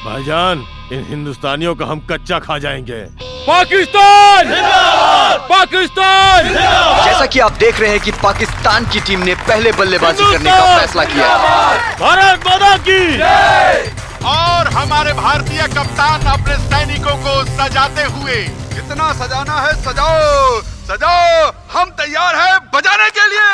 भाईजान, इन हिंदुस्तानियों का हम कच्चा खा जाएंगे। पाकिस्तान! पाकिस्तान! जैसा कि आप देख रहे हैं कि पाकिस्तान की टीम ने पहले बल्लेबाजी करने का फैसला किया है। भारत माता की! और हमारे भारतीय कप्तान अपने सैनिकों को सजाते हुए, कितना सजाना है सजाओ सजाओ, हम तैयार हैं बजाने के लिए।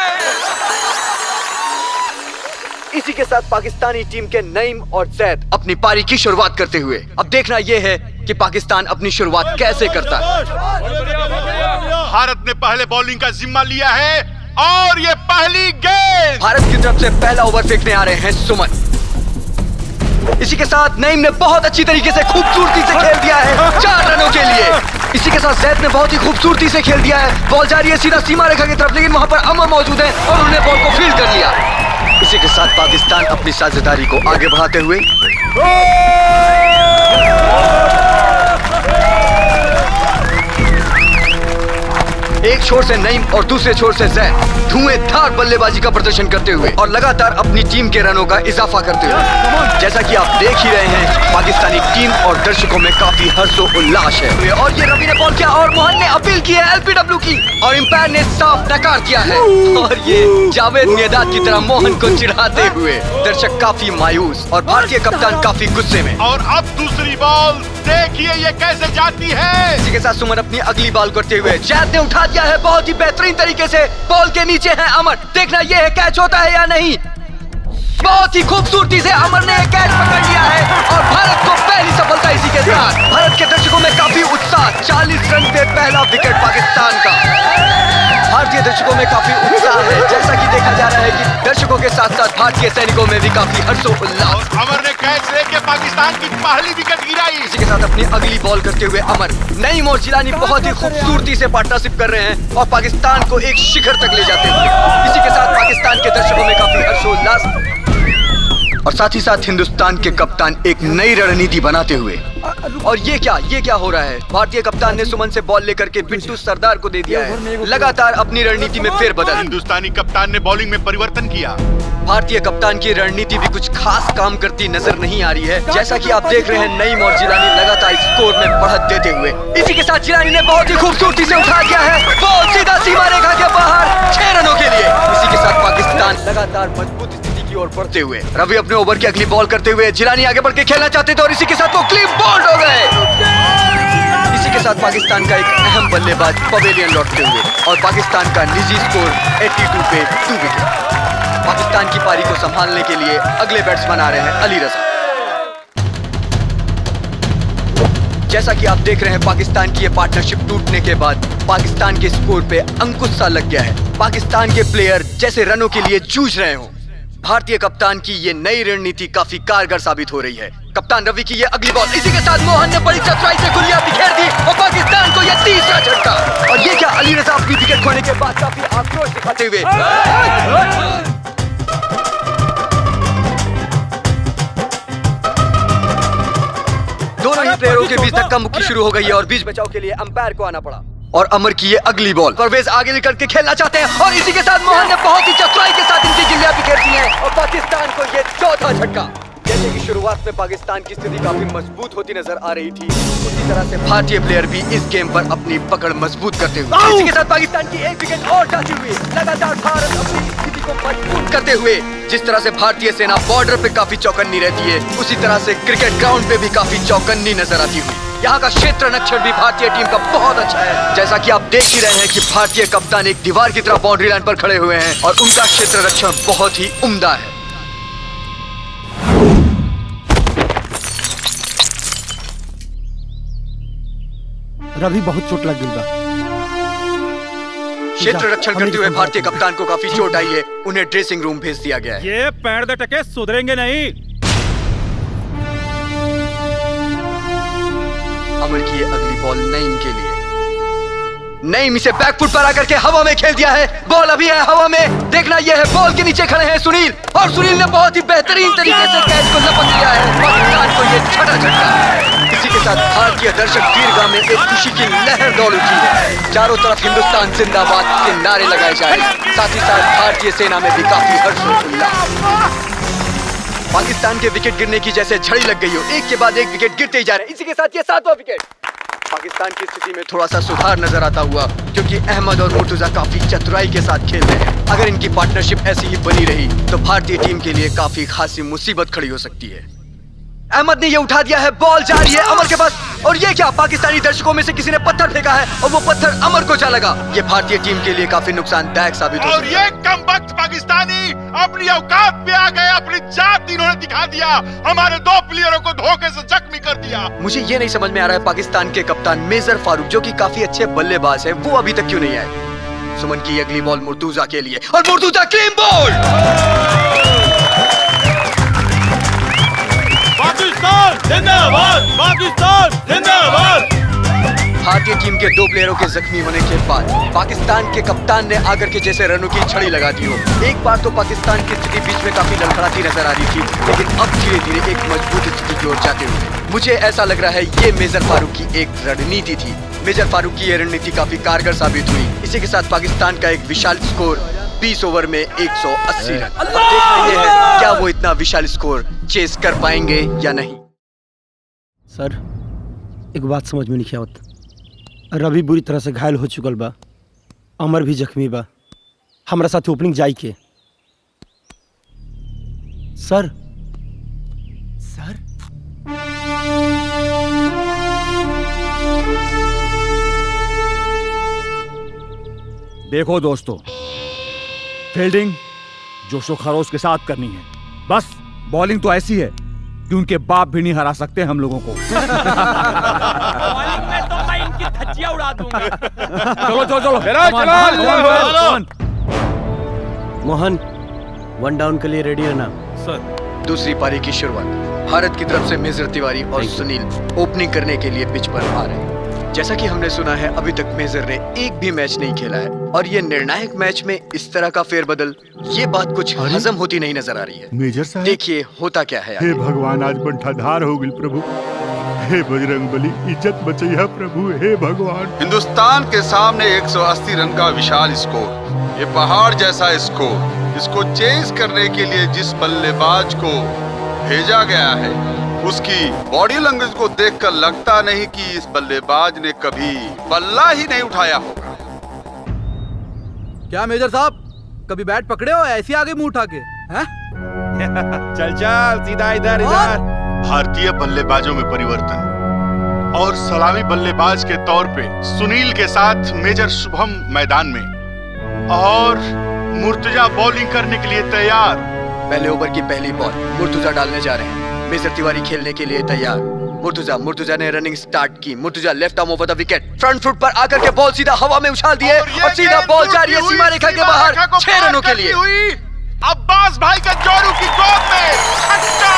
इसी के साथ पाकिस्तानी टीम के नईम और जैद अपनी पारी की शुरुआत करते हुए। अब देखना यह है कि पाकिस्तान अपनी शुरुआत कैसे करता है। भारत ने पहले बॉलिंग का जिम्मा लिया है और ये पहली गेंद। भारत की तरफ से पहला ओवर फेंकने आ रहे हैं सुमन। इसी के साथ नईम ने बहुत अच्छी तरीके से खूबसूरती से खेल दिया है 4 रनों के लिए। इसी के साथ जैद ने बहुत ही खूबसूरती से खेल दिया है। बॉल जा रही है सीधा सीमा रेखा की तरफ, लेकिन वहां पर अमर मौजूद है और उन्होंने बॉल को फील्ड कर लिया। इसी के साथ पाकिस्तान अपनी साझेदारी को आगे बढ़ाते हुए एक छोर से नईम और दूसरे छोर से जैद धुएंधार बल्लेबाजी का प्रदर्शन करते हुए और लगातार अपनी टीम के रनों का इजाफा करते हुए। जैसा कि आप देख ही रहे हैं, पाकिस्तानी टीम और दर्शकों में काफी हर्षोल्लास है। और ये रवि ने बॉल किया और मोहन ने अपील की है एलबीडब्ल्यू की, और अंपायर ने साफ नकार दिया है। और ये जावेद मियादाद की तरह मोहन को चिढ़ाते हुए दर्शक काफी मायूस और भारतीय कप्तान काफी गुस्से में। और अब दूसरी बॉल देखिए ये कैसे जाती है। इसी के साथ सुमन अपनी अगली बॉल करते हुए जैद ने उठा दिया है बहुत ही बेहतरीन तरीके से। बॉल के नीचे है अमर, देखना यह है कैच होता है या नहीं। बहुत ही खूबसूरती से अमर ने कैच पकड़ लिया है और भारत को पहली सफलता इसी के साथ। भारत के दर्शकों में काफी उत्साह। 40 रन पे पहला विकेट पाकिस्तान का। भारतीय दर्शकों में काफी उत्साह है। जैसा कि देखा जा रहा है कि दर्शकों के साथ साथ भारतीय सैनिकों में भी काफी हर्षोल्लास। अमर ने कैच लेके पाकिस्तान की पहली विकेट गिराई। इसी के साथ अपनी अगली बॉल करते हुए अमर, नईम और जिलानी बहुत ही खूबसूरती से पार्टनरशिप कर रहे हैं और पाकिस्तान को एक शिखर तक ले जाते हैं। इसी के साथ पाकिस्तान के दर्शकों में काफी हर्षोल्लास और साथ ही साथ हिंदुस्तान के कप्तान एक नई रणनीति बनाते हुए। और ये क्या हो रहा है? भारतीय कप्तान ने सुमन से बॉल लेकर के बिट्टू सरदार को दे दिया है। लगातार अपनी रणनीति में फेरबदल। हिंदुस्तानी कप्तान ने बॉलिंग में परिवर्तन किया। भारतीय कप्तान की रणनीति भी कुछ खास काम करती नजर नहीं आ रही है। जैसा कि आप देख रहे हैं, नईम और जिलानी लगातार स्कोर में बढ़त देते हुए। इसी के साथ जिलानी ने बहुत ही खूबसूरती से उठा दिया है बॉल सीधा सीमा रेखा के बाहर 6 रनों के लिए। इसी के साथ पाकिस्तान लगातार मजबूत स्थिति की ओर बढ़ते हुए। रवि अपने ओवर की अगली बॉल करते हुए, जिलानी आगे बढ़ के खेलना चाहते थे और इसी के साथ वो क्लीन बोल्ड हो गए। इसी के साथ पाकिस्तान का एक अहम बल्लेबाज पवेलियन लौटते हुए और पाकिस्तान का निजी स्कोर 82 पे 2 विकेट। पाकिस्तान की पारी को संभालने के लिए अगले बैट्समैन आ रहे हैं अली रजा। जैसा कि आप देख रहे हैं, पाकिस्तान की ये पार्टनरशिप टूटने के बाद पाकिस्तान के स्कोर पे अंकुश सा लग गया है। पाकिस्तान के प्लेयर जैसे रनों के लिए जूझ रहे हों। भारतीय कप्तान की ये नई रणनीति काफी कारगर साबित हो रही है। कप्तान रवि की ये अगली बॉल, इसी के साथ मोहन ने बड़ी चतुराई से गुलियां बिखेर दी और पाकिस्तान को ये तीसरा झटका। और ये क्या, अली रजा अपनी विकेट खोने के बाद काफी आक्रोश दिखाते हुए दोनों ही प्लेयरों के बीच धक्का मुक्की शुरू हो गई है और बीच बचाव के लिए अंपायर को आना पड़ा। और अमर की ये अगली बॉल, परवेज आगे निकल के खेलना चाहते हैं और इसी के साथ मोहन ने बहुत ही चतुराई के साथ इनकी गिल्लियां बिखेर दी हैं और पाकिस्तान को ये चौथा झटका। जैसे कि शुरुआत में पाकिस्तान की स्थिति काफी मजबूत होती नजर आ रही थी, उसी तरह से भारतीय प्लेयर भी इस गेम पर अपनी पकड़ मजबूत करते हुए। इसी के साथ पाकिस्तान की एक विकेट और जाती हुई लगातार भारत अपनी स्थिति को मजबूत करते हुए। जिस तरह से भारतीय सेना बॉर्डर पे काफी चौकन्नी रहती है, उसी तरह से क्रिकेट ग्राउंड पे भी काफी चौकन्नी नजर आती हुई। यहाँ का क्षेत्र रक्षण भी भारतीय टीम का बहुत अच्छा है। जैसा कि आप देख ही रहे हैं कि भारतीय कप्तान एक दीवार की तरह बाउंड्री लाइन पर खड़े हुए हैं और उनका क्षेत्र रक्षण बहुत ही उम्दा है। रवि बहुत चोट लग गई बा। क्षेत्र रक्षण करते हुए भारतीय कप्तान को काफी चोट आई है। उन्हें ड्रेसिंग रूम भेज दिया गया है। ये पैर दे टके सुधरेंगे नहीं। अमर की ये अगली बॉल नईम के लिए। नईम इसे बैकफुट पर आकर के हवा में खेल दिया है। बॉल अभी है हवा में, देखना यह है बॉल के नीचे खड़े हैं सुनील और सुनील ने बहुत ही बेहतरीन तरीके से कैच को लपक लिया है। पाकिस्तान को यह छठा झटका। इसी के साथ भारतीय दर्शक दीर्घा में एक खुशी की लहर दौड़ उठी है। चारों तरफ हिंदुस्तान जिंदाबाद के नारे लगाए जा रहे हैं। साथ ही साथ भारतीय सेना में भी काफी हर्षोल्लास। पाकिस्तान के विकेट गिरने की जैसे झड़ी लग गई हो, एक के बाद एक विकेट गिरते ही जा रहे हैं। इसी के साथ ये 7वां विकेट। पाकिस्तान की स्थिति में थोड़ा सा सुधार नजर आता हुआ, क्योंकि अहमद और मुर्तुजा काफी चतुराई के साथ खेल रहे हैं। अगर इनकी पार्टनरशिप ऐसी ही बनी रही तो भारतीय टीम के लिए काफी खासी मुसीबत खड़ी हो सकती है। अहमद ने ये उठा दिया है, बॉल जा रही है अमर के पास, और ये क्या, पाकिस्तानी दर्शकों में से किसी ने पत्थर फेंका है और वो पत्थर अमर को जा लगा। ये भारतीय टीम के लिए काफी नुकसानदायक साबित हो और सकता है। ये कमबख्त पाकिस्तानी अपनी औकात पे आ गए, अपनी जात इन्होंने दिखा दिया, हमारे 2 प्लेयरों को धोखे से जख्मी कर दिया। मुझे ये नहीं समझ में आ रहा है पाकिस्तान के कप्तान मेजर फारूक, जो कि काफी अच्छे बल्लेबाज है, वो अभी तक क्यों नहीं आए। सुमन की अगली बॉल मुर्तुजा के लिए, और मुर्तुजा क्लीन बॉल। पाकिस्तान जिंदाबाद, पाकिस्तान जिंदाबाद। भारतीय टीम के 2 प्लेयरों के जख्मी होने के बाद पाकिस्तान के कप्तान ने आकर के जैसे रनों की छड़ी लगा दी हो। एक बार तो पाकिस्तान की स्थिति बीच में काफी लड़खड़ाती नजर आ रही थी, लेकिन अब धीरे धीरे एक मजबूत स्थिति की ओर जाते हुए मुझे ऐसा लग रहा है ये मेजर फारूक की एक रणनीति थी। मेजर फारूक की ये रणनीति काफी कारगर साबित हुई। इसी के साथ पाकिस्तान का एक विशाल स्कोर 20 ओवर में 180 रन। अब देखना ये है क्या वो इतना विशाल स्कोर चेस कर पाएंगे या नहीं। सर, एक बात समझ में नहीं आवत। रवि बुरी तरह से घायल हो चुकल बा, अमर भी जख्मी बा, हमरा साथ ओपनिंग जाई के। सर सर देखो दोस्तों, फील्डिंग जोशो खरोश के साथ करनी है, बस बॉलिंग तो ऐसी है कि उनके बाप भी नहीं हरा सकते हम लोगों को। बॉलिंग में तो मैं इनकी धज्जियां उड़ा दूंगा। चलो चलो चलो, चलो। मोहन, 1 डाउन के लिए रेडी है ना? दूसरी पारी की शुरुआत भारत की तरफ से मेजर तिवारी और सुनील ओपनिंग करने के लिए पिच पर आ रहे हैं। जैसा कि हमने सुना है, अभी तक मेजर ने एक भी मैच नहीं खेला है, और ये निर्णायक मैच में इस तरह का फेरबदल, ये बात कुछ हजम होती नहीं नजर आ रही है। मेजर साहब, देखिए होता क्या है। हे भगवान, आज बंठाधार हो गई प्रभु। हे बजरंग बली, इज्जत बचैया प्रभु, हे भगवान। हिंदुस्तान के सामने 180 रन का विशाल स्कोर, ये पहाड़ जैसा स्कोर, इसको चेस करने के लिए जिस बल्लेबाज को भेजा गया है, उसकी बॉडी लैंग्वेज को देखकर लगता नहीं कि इस बल्लेबाज ने कभी बल्ला ही नहीं उठाया होगा। क्या मेजर साहब, कभी बैट पकड़े हो ऐसे आगे मुंह उठा के? हैं? चल चल सीधा इधर इधर। भारतीय बल्लेबाजों में परिवर्तन, और सलामी बल्लेबाज के तौर पे सुनील के साथ मेजर शुभम मैदान में, और मुर्तुजा बॉलिंग करने के लिए तैयार। पहले ओवर की पहली बॉल मुर्तुजा डालने जा रहे हैं। मेजर तिवारी खेलने के लिए तैयार। मुर्तुजा ने रनिंग स्टार्ट की। Murtuza left arm over the wicket, front foot पर आकर के बॉल सीधा हवा में उछाल दिए, और सीधा बॉल जा रही है सीमा रेखा के बाहर 6 रनों के लिए। अब्बास भाई का जोरू की गोद में छक्का।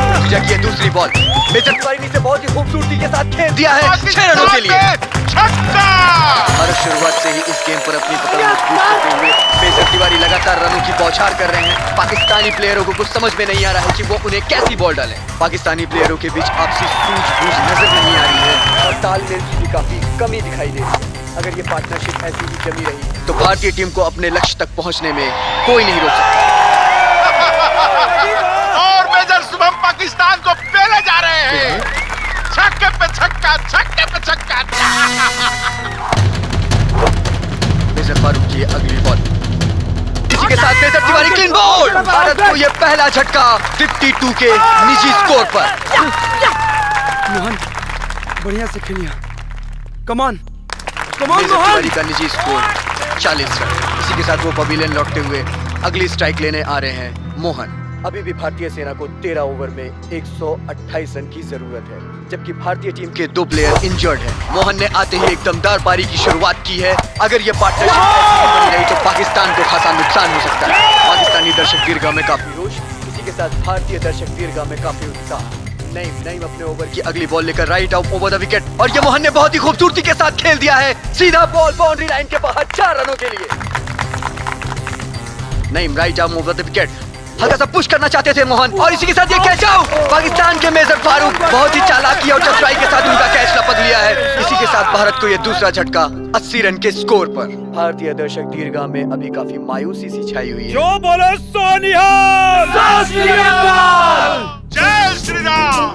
मुर्तुजा की दूसरी बॉल मेजर तिवारी ने इसे बहुत ही खूबसूरती के साथ खेल दिया है 6 रनों के लिए। छक्का। और शुरुआत से ही इस गेम पर अपनी पकड़ मजबूत करते हुए मेजर तिवारी लगातार रनों की बौछार कर रहे हैं। पाकिस्तानी प्लेयरों को कुछ समझ में नहीं आ रहा है कि वो उन्हें कैसी बॉल डालें। पाकिस्तानी प्लेयरों के बीच आपसी सूझबूझ नजर नहीं आ रही है, और तालमेल की भी काफी कमी दिखाई दे रही है। अगर ये पार्टनरशिप ऐसी ही जमी रही तो भारतीय टीम को अपने लक्ष्य तक पहुंचने में कोई नहीं रोक सकता। और मेजर शुभम पाकिस्तान को पहले जा रहे हैं। छक्के पे छक्का, छक्के पे छक्का। मेजर फारूक की अगली बॉल, इसी के साथ major Tiwari clean ball. Bharat को यह पहला झटका 52 के निजी स्कोर पर। मोहन, बढ़िया से खेलिया। कमान मेजर तिवारी का निजी स्कोर 40 रन। इसी के साथ वो पवेलियन लौटते हुए अगली स्ट्राइक लेने आ रहे हैं मोहन। अभी भी भारतीय सेना को 13 ओवर में 128 रन की जरूरत है, जबकि भारतीय टीम के 2 प्लेयर इंजर्ड हैं। मोहन ने आते ही एक दमदार पारी की शुरुआत की है। अगर ये पार्टनरशिप ऐसी ही बनी रही तो पाकिस्तान को खासा नुकसान हो सकता है। पाकिस्तानी दर्शक दीर्घा में काफी रोष, इसी के साथ भारतीय दर्शक दीर्घा में काफी उत्साह। नईम अपने ओवर की अगली बॉल लेकर right out over the wicket, और ये मोहन ने बहुत ही खूबसूरती के साथ खेल दिया है। सीधा बॉल बाउंड्री लाइन के बाहर 4 रनों के लिए। Naeem right arm over the wicket, हल्का सा पुश करना चाहते थे मोहन, और इसी के साथ ये कैच आउट। पाकिस्तान के मेजर फारूक बहुत ही चालाकी और चतुराई के साथ उनका कैच लपक लिया है। इसी के साथ भारत को ये दूसरा झटका 80 रन के स्कोर पर। भारतीय दर्शक दीर्घा में अभी काफी मायूसी सी छाई हुई है। जो बोले सोनिहाल। जय श्री राम।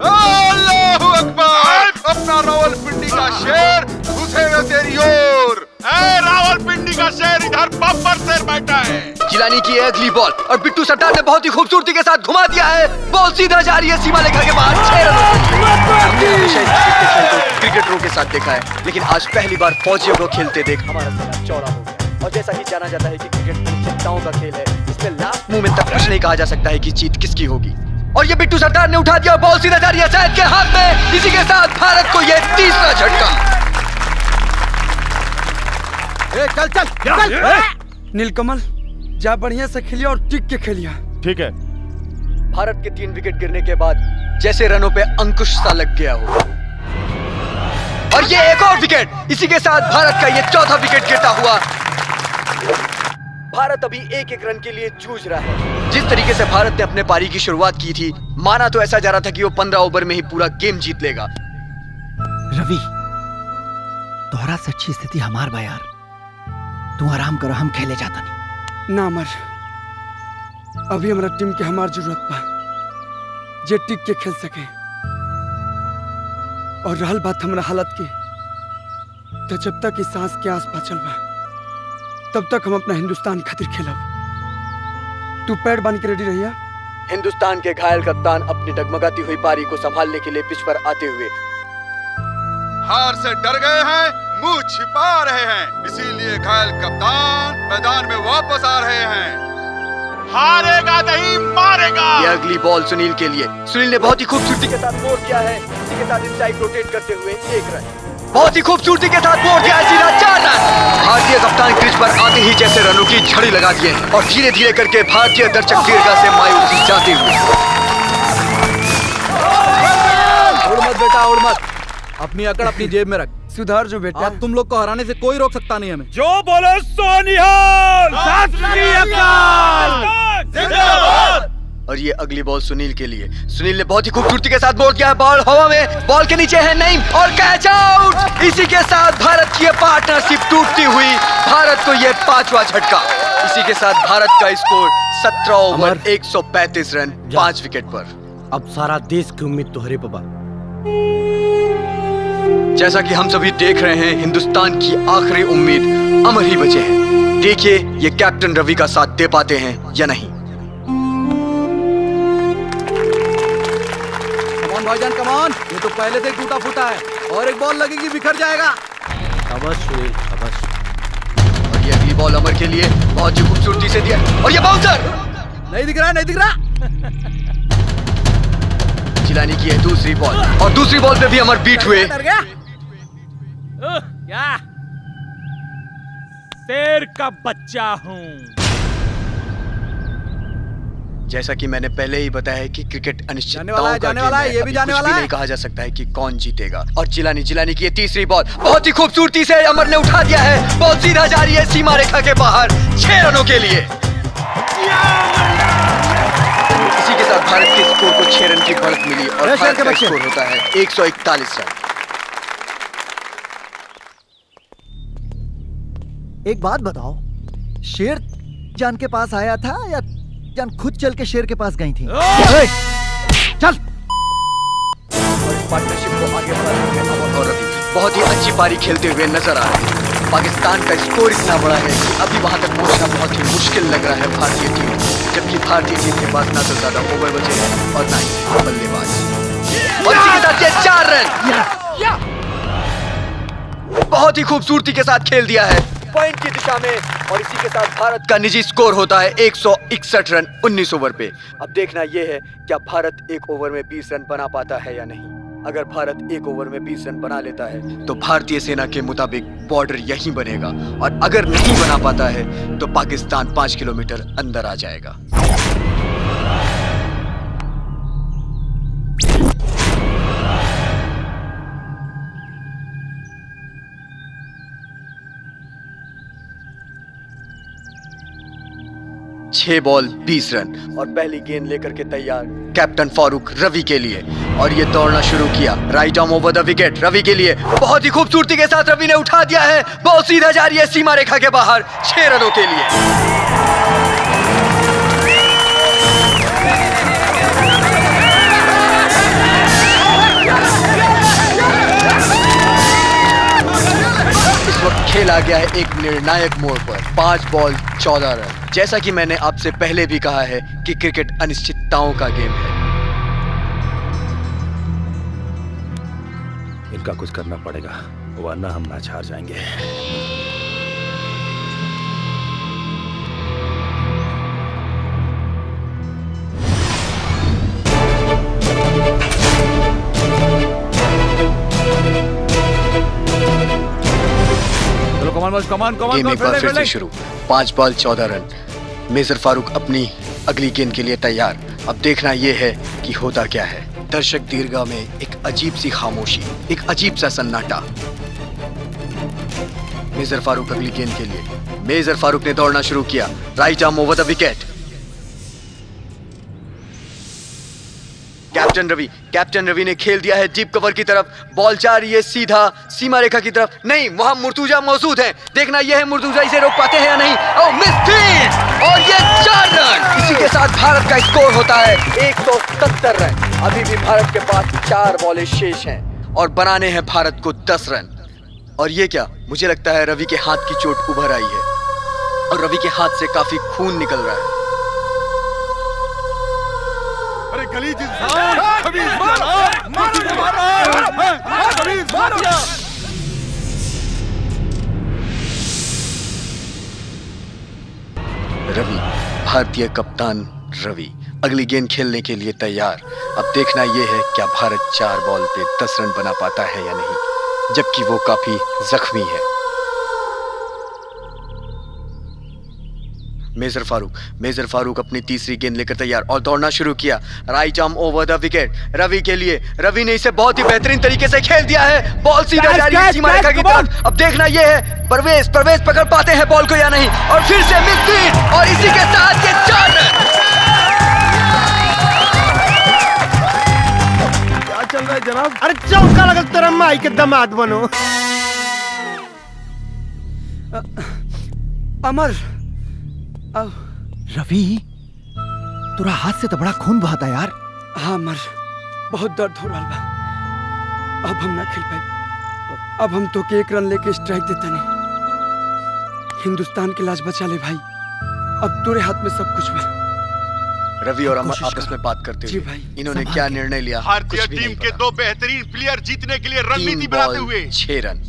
अल्लाहू अकबर। अपना रावलपिंडी का शेर घुसेगा तेरी ओर। रावलपिंडी का शेर इधर बब्बर शेर बैठा है। जिलानी की अगली बॉल और बिट्टू सट्टार ने बहुत ही खूबसूरती के साथ घुमा दिया है। बॉल सीधा जा रही है सीमा रेखा के बाहर। 6 रनों के लिए। हमने हमेशा इस क्रिकेट खेल को क्रिकेटरों के साथ देखा है, लेकिन आज पहली बार फौजियों को खेलते देख हमारा सीना चौड़ा हो गया। और जैसा कि जाना जाता है कि क्रिकेट अनिश्चितताओं का खेल है, इसमें लास्ट मोमेंट तक कुछ नहीं कहा जा सकता है कि जीत किसकी होगी। और ये बिट्टू सट्टार ने उठा दिया, बॉल सीधा जा रही है सैयद के हाथ में। इसी के साथ भारत को ये तीसरा झटका। चल चल चल। नीलकमल जा बढ़िया से खेलिया और टिक के खेलिया। ठीक है। भारत के 3 विकेट गिरने के बाद जैसे रनों पे अंकुश सा लग गया हो। और ये एक और विकेट। इसी के साथ भारत का ये चौथा विकेट गिरता हुआ। भारत अभी 1-1 रन के लिए जूझ रहा है। जिस तरीके से भारत ने अपने पारी की शुरुआत की थी, माना तो ऐसा जा रहा था कि वो 15 ओवर में ही पूरा गेम जीत लेगा। रवि, तोहरा से अच्छी स्थिति हमार बा यार। तू आराम करो, हम खेले जाता नहीं। ना मर, अभी हमारा टीम के हमार जरूरत बा जे टिक के खेल सके। और रहल बात हमारा हालत के, तो जब तक इस सांस के आस बचल बा तब तक हम अपना हिंदुस्तान खातिर खेलब। तू पैड बांध के रेडी रहिया। हिंदुस्तान के घायल कप्तान अपनी डगमगाती हुई पारी को संभालने के लिए पिच पर आते हुए हार से डर गए हैं, मुंह छिपा रहे हैं, इसीलिए घायल कप्तान मैदान में वापस आ रहे हैं। हारेगा नहीं मारेगा। ये अगली बॉल सुनील के लिए। सुनील ने बहुत ही खूबसूरती के साथ मोड़ किया है। इसी के साथ इनसाइड रोटेट करते हुए 1 रन। बहुत ही खूबसूरती के साथ मोड़ किया है, सीधा 4 रन। भारतीय कप्तान क्रीज पर आते ही जैसे रनों की झड़ी लगा दिए और धीरे धीरे करके भारतीय दर्शक दीर्घा से मायूसी जाते हुए। उड़ मत बेटा, उड़ मत। अपनी अकड़ अपनी जेब में रख। सुधार जो बेटा। अब तुम लोग को हराने से कोई रोक सकता नहीं हमें। जो बोले सोनिहाल। और ये अगली बॉल सुनील के लिए। सुनील ने बहुत ही खूबसूरती के साथ मोड़ किया है, बॉल हवा में, बॉल के नीचे है नईम और कैच आउट। इसी के साथ भारत की ये पार्टनरशिप टूटती हुई भारत को ये 5वां झटका। इसी के साथ भारत का स्कोर 17 ओवर 135 रन 5 विकेट पर। अब सारा देश की उम्मीद तोहरे पे बा। जैसा कि हम सभी देख रहे हैं, हिंदुस्तान की आखिरी उम्मीद अमर ही बचे हैं। देखिए ये कैप्टन रवि का साथ दे पाते हैं या नहीं। कमान भाईजान कमान, ये तो पहले से टूटा फूटा है और एक बॉल लगेगी बिखर जाएगा। शाबाश सुनील, शाबाश। और ये अगली बॉल अमर के लिए बहुत ही खूबसूरती से दिया और ये बाउंसर नहीं दिख रहा, नहीं दिख रहा। जिलानी की है दूसरी बॉल और दूसरी बॉल पे भी अमर बीट हुए। डर गया। क्या शेर का बच्चा हूँ। जैसा कि मैंने पहले ही बताया कि क्रिकेट अनिश्चितताओं का जाने वाला है, गेम ये भी जाने कुछ वाला भी है। नहीं कहा जा सकता है कि कौन जीतेगा। और जिलानी की ये तीसरी बॉल बहुत ही खूबसूरती से अमर ने उठा दिया है, बॉल सीधा जा रही है सीमा रेखा के बाहर 6 रनों के लिए। इसी के साथ भारत के स्कोर को 6 रन की बढ़त मिली और भारत का स्कोर होता है 141 रन। एक बात बताओ, शेर जान के पास आया था या जान खुद चल के शेर के पास गई थी? चल। और इस पार्टनरशिप को आगे बढ़ाते हुए अमर और रवि बहुत ही अच्छी पारी खेलते हुए नजर आ रहे हैं। पाकिस्तान का स्कोर इतना बड़ा है कि अभी वहां तक पहुंचना बहुत ही मुश्किल लग रहा है भारतीय टीम को, जबकि भारतीय टीम के पास ना तो ज्यादा ओवर बचे हैं और ना ही बल्लेबाज। और इसी के साथ ये 4 रन बहुत ही खूबसूरती के साथ खेल दिया है पॉइंट की दिशा में। और इसी के साथ भारत का निजी स्कोर होता है 161 रन 19 ओवर पे। अब देखना यह है क्या भारत 1 ओवर में 20 रन बना पाता है या नहीं। अगर भारत 1 ओवर में 20 रन बना लेता है तो भारतीय सेना के मुताबिक बॉर्डर यहीं बनेगा, और अगर नहीं बना पाता है तो पाकिस्तान 5 किलोमीटर अंदर आ जाएगा। 6 बॉल 20 रन और पहली गेंद लेकर के तैयार कैप्टन फारूक रवि के लिए। और ये दौड़ना शुरू किया, right arm over the wicket Ravi के लिए। बहुत ही खूबसूरती के साथ रवि ने उठा दिया है, बॉल सीधा जा रही है सीमा रेखा के बाहर 6 रनों के लिए। खेला गया है एक निर्णायक मोड़ पर, 5 बॉल 14 रन। जैसा कि मैंने आपसे पहले भी कहा है कि क्रिकेट अनिश्चितताओं का गेम है। इनका कुछ करना पड़ेगा वरना हम मैच हार जाएंगे। गेम एक बार फिर से शुरू, 5 बॉल 14 रन। मेजर फारूक अपनी अगली गेंद के लिए तैयार। अब देखना यह है कि होता क्या है। दर्शक दीर्घा में एक अजीब सी खामोशी, एक अजीब सा सन्नाटा। मेजर फारूक अगली गेंद के लिए। मेजर फारूक ने दौड़ना शुरू किया, right arm over the wicket. Captain Ravi ने खेल दिया है डीप कवर की तरफ। बॉल जा रही है सीधा सीमा रेखा की तरफ। नहीं, वहां मुर्तुजा मौजूद है। देखना यह है मुर्तुजा इसे रोक पाते हैं या नहीं। ओह, मिस फील्ड और ये 4 रन। इसी के साथ भारत का स्कोर होता है 170 रन। अभी भी भारत के पास 4 बॉलें शेष हैं और बनाने हैं भारत को 10 रन। और ये क्या, मुझे लगता है रवि के हाथ की चोट उभर आई है और रवि के हाथ से काफी खून निकल रहा है। अरे गलीज इंसान, रवि, भारतीय कप्तान रवि अगली गेंद खेलने के लिए तैयार। अब देखना यह है क्या भारत 4 बॉल पे 10 रन बना पाता है या नहीं, जबकि वो काफी जख्मी है। मेजर फारूक अपनी तीसरी गेंद लेकर तैयार और दौड़ना शुरू किया, right arm over the wicket Ravi के लिए। रवि ने इसे बहुत ही बेहतरीन तरीके से खेल दिया है। बॉल सीधा जा रही है सीमा रेखा की तरफ। अब देखना यह है परवेज पकड़ पाते हैं बॉल को या नहीं। और फिर से मिस फील्ड और इसी के साथ ये 4 रन। क्या चल रहा है जनाब? अरे चौका लगा तेरा माई के दामाद बनो। अमर रवि, तुरा हाथ से तो बड़ा खून बहाता यार। हाँ अमर, बहुत दर्द हो रहा बा। अब हम ना खेल पाए। अब हम तो के 1 रन लेके स्ट्राइक देता नहीं। हिंदुस्तान की लाज बचा ले भाई। अब तेरे हाथ में सब कुछ बा। रवि और अमर आपस में बात करते हुए इन्होंने क्या निर्णय लिया? भारतीय टीम के 2 बेहतरीन प्लेयर जीतने के लिए रणनीति बनाते हुए 6 रन।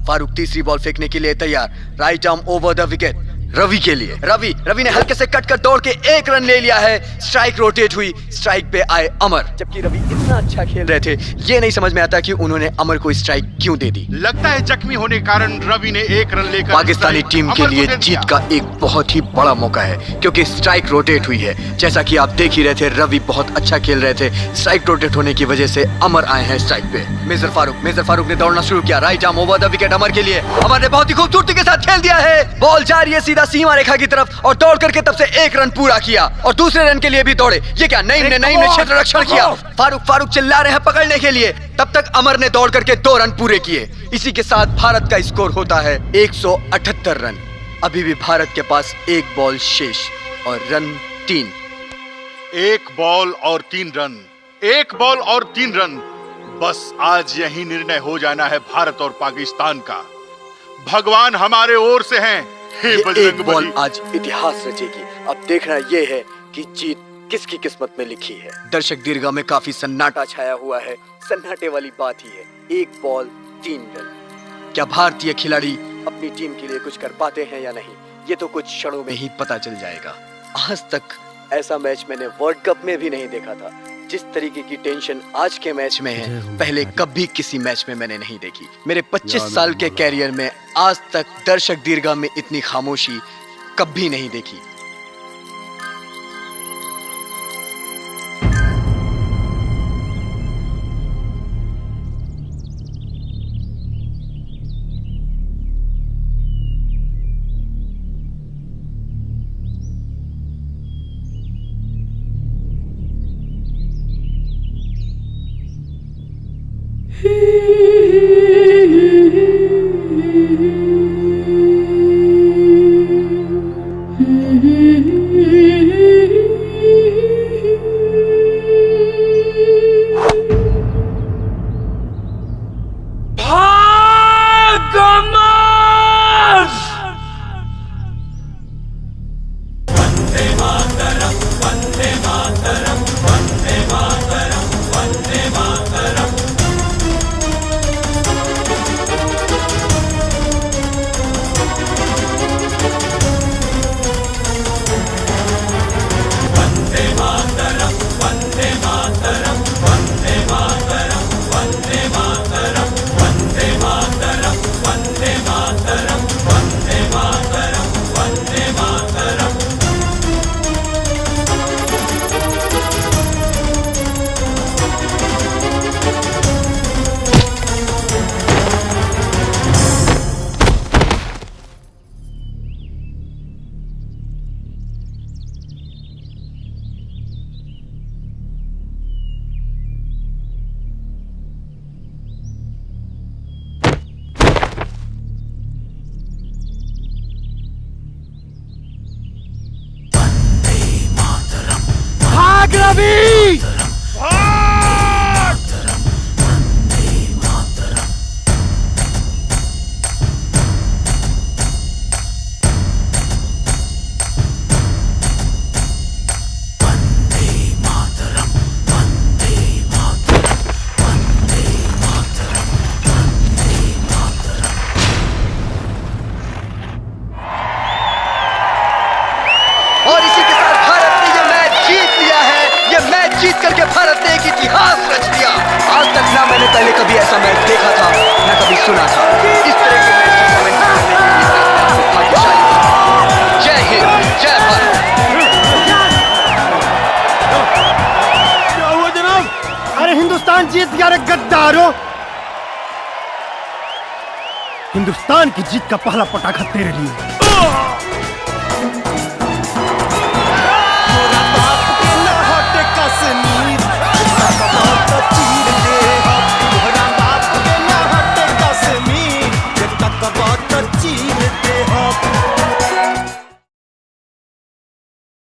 फारूक तीसरी बॉल फेंकने के लिए तैयार, right arm over the wicket Ravi के लिए। रवि ने हल्के से कट कर दौड़ के 1 रन ले लिया है। स्ट्राइक रोटेट हुई, स्ट्राइक पे आए अमर। जबकि रवि इतना अच्छा खेल रहे थे, ये नहीं समझ में आता कि उन्होंने अमर को स्ट्राइक क्यों दे दी। लगता है जख्मी होने के कारण रवि ने 1 रन लेकर पाकिस्तानी टीम के लिए जीत का एक बहुत ही बड़ा मौका है, क्योंकि स्ट्राइक रोटेट हुई है। जैसा कि आप देख ही रहे थे, रवि बहुत अच्छा खेल रहे थे। स्ट्राइक रोटेट होने की वजह से अमर आए हैं स्ट्राइक पे। मेजर फारूक ने दौड़ना शुरू किया, right arm over the wicket Amar के लिए। अमर ने बहुत ही खूबसूरती के साथ खेल दिया है। बॉल जा रही है सीधा सीमा रेखा की तरफ और दौड़ करके तब से 1 रन पूरा किया और दूसरे रन के लिए भी दौड़े। ये क्या, नईम ने क्षेत्र रक्षण किया। फारूक चिल्ला रहे हैं पकड़ने के लिए। तब तक अमर ने दौड़ करके 2 रन पूरे किए। इसी के साथ भारत का स्कोर होता है 178 रन। अभी भी भारत के पास 1 बॉल शेष और रन 3। 1 बॉल और 3 रन, 1 बॉल और 3 रन। बस आज यही निर्णय हो जाना है भारत और पाकिस्तान का। भगवान हमारे ओर से हैं। ये 1 बॉल आज इतिहास रचेगी। अब देखना यह है कि जीत किसकी किस्मत में लिखी है। दर्शक दीर्घा में काफी सन्नाटा छाया हुआ है। सन्नाटे वाली बात ही है, 1 बॉल 3 रन। क्या भारतीय खिलाड़ी अपनी टीम के लिए कुछ कर पाते हैं या नहीं, ये तो कुछ क्षणों में ही पता चल जाएगा। आज तक ऐसा मैच मैंने वर्ल्ड कप में भी नहीं देखा था। जिस तरीके की टेंशन आज के मैच में है, पहले कभी किसी मैच में मैंने नहीं देखी। मेरे 25 साल के कैरियर में आज तक दर्शक दीर्घा में इतनी खामोशी कभी नहीं देखी। भाग रवि! और इसी के साथ भारत ने ये मैच जीत लिया है। ये मैच जीत करके भारत ने एक इतिहास रच दिया। आज तक ना मैंने पहले कभी ऐसा मैच देखा था, ना कभी सुना था। इस तरह के मैच की कमेंट्री करने के लिए मैं आपको भाग्यशाली हूं। जय हिंद, जय भारत। क्या हुआ जनाब? अरे हिंदुस्तान जीत गया रे गद्दारों! हिंदुस्तान की जीत का पहला पटाखा तेरे लिए।